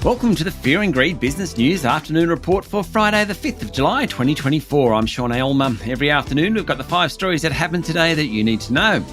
Welcome to the Fear and Greed Business News Afternoon Report for Friday the 5th of July 2024. I'm Sean Aylmer. Every afternoon we've got the 5 stories that happened today that you need to know.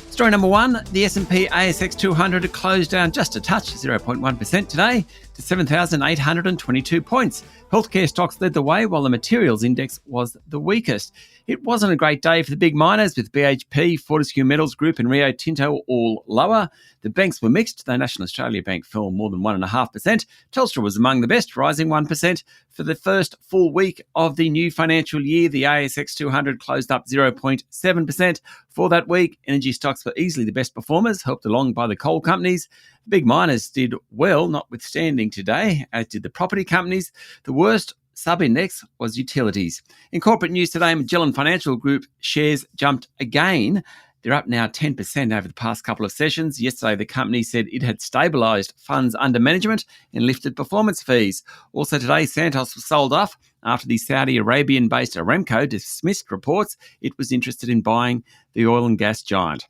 Story number 1, the S&P ASX 200 closed down just a touch, 0.1% today to 7,822 points. Healthcare stocks led the way while the materials index was the weakest. It wasn't a great day for the big miners with BHP, Fortescue Metals Group and Rio Tinto all lower. The banks were mixed, though National Australia Bank fell more than 1.5%. Telstra was among the best, rising 1%. For the first full week of the new financial year, the ASX 200 closed up 0.7%. For that week, energy stocks were easily the best performers, helped along by the coal companies. The big miners did well, notwithstanding today, as did the property companies. The worst sub-index was utilities. In corporate news today, Magellan Financial Group shares jumped again. They're up now 10% over the past couple of sessions. Yesterday, the company said it had stabilised funds under management and lifted performance fees. Also today, Santos was sold off after the Saudi Arabian-based Aramco dismissed reports it was interested in buying the oil and gas giant.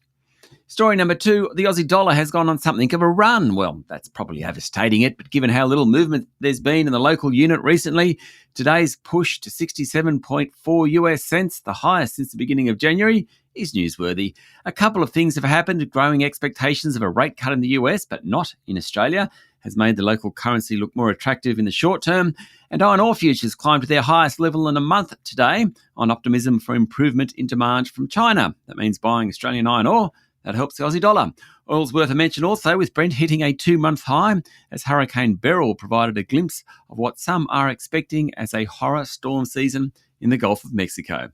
Story number 2, the Aussie dollar has gone on something of a run. Well, that's probably overstating it, but given how little movement there's been in the local unit recently, today's push to 67.4 US cents, the highest since the beginning of January, is newsworthy. A couple of things have happened. Growing expectations of a rate cut in the US, but not in Australia, has made the local currency look more attractive in the short term. And iron ore futures climbed to their highest level in a month today on optimism for improvement in demand from China. That means buying Australian iron ore. That helps the Aussie dollar. Oil's worth a mention also, with Brent hitting a 2-month high as Hurricane Beryl provided a glimpse of what some are expecting as a horror storm season in the Gulf of Mexico.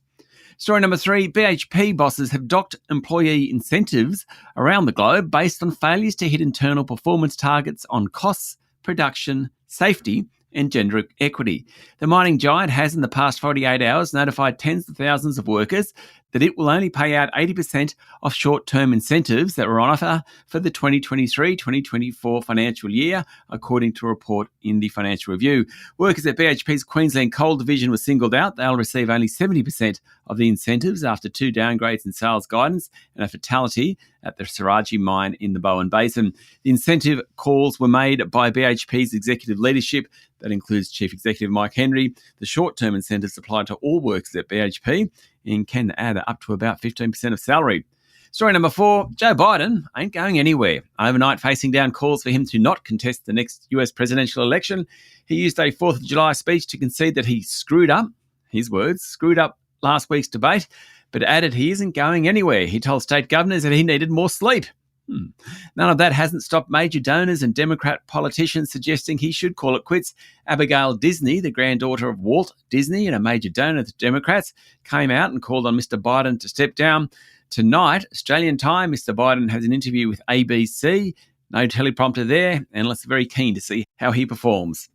Story number 3, BHP bosses have docked employee incentives around the globe based on failures to hit internal performance targets on costs, production, safety and gender equity. The mining giant has in the past 48 hours notified tens of thousands of workers that it will only pay out 80% of short-term incentives that were on offer for the 2023-2024 financial year, according to a report in the Financial Review. Workers at BHP's Queensland Coal Division were singled out. They'll receive only 70% of the incentives after 2 downgrades in sales guidance and a fatality at the Saraji mine in the Bowen Basin. The incentive calls were made by BHP's executive leadership. That includes Chief Executive Mike Henry. The short-term incentives apply to all workers at BHP and can add up to about 15% of salary. Story number 4, Joe Biden ain't going anywhere. Overnight facing down calls for him to not contest the next US presidential election, he used a 4th of July speech to concede that he screwed up, his words, screwed up last week's debate, but added he isn't going anywhere. He told state governors that he needed more sleep. None of that hasn't stopped major donors and Democrat politicians suggesting he should call it quits. Abigail Disney, the granddaughter of Walt Disney and a major donor to Democrats, came out and called on Mr. Biden to step down. Tonight, Australian time, Mr. Biden has an interview with ABC. No teleprompter there, and let's very keen to see how he performs.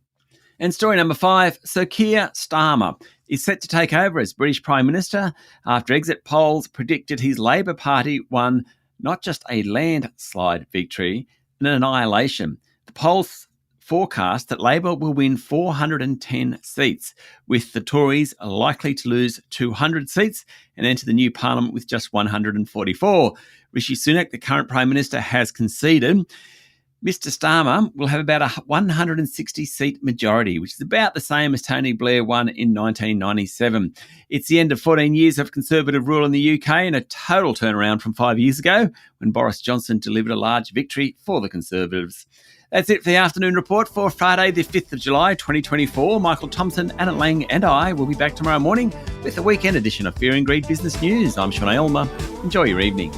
And story number 5, Sir Keir Starmer is set to take over as British Prime Minister after exit polls predicted his Labor Party won not just a landslide victory, an annihilation. The polls forecast that Labor will win 410 seats, with the Tories likely to lose 200 seats and enter the new parliament with just 144. Rishi Sunak, the current Prime Minister, has conceded Mr. Starmer will have about a 160-seat majority, which is about the same as Tony Blair won in 1997. It's the end of 14 years of Conservative rule in the UK and a total turnaround from 5 years ago when Boris Johnson delivered a large victory for the Conservatives. That's it for the afternoon report for Friday, the 5th of July, 2024. Michael Thompson, Anna Lang and I will be back tomorrow morning with the weekend edition of Fear and Greed Business News. I'm Sean Aylmer. Enjoy your evening.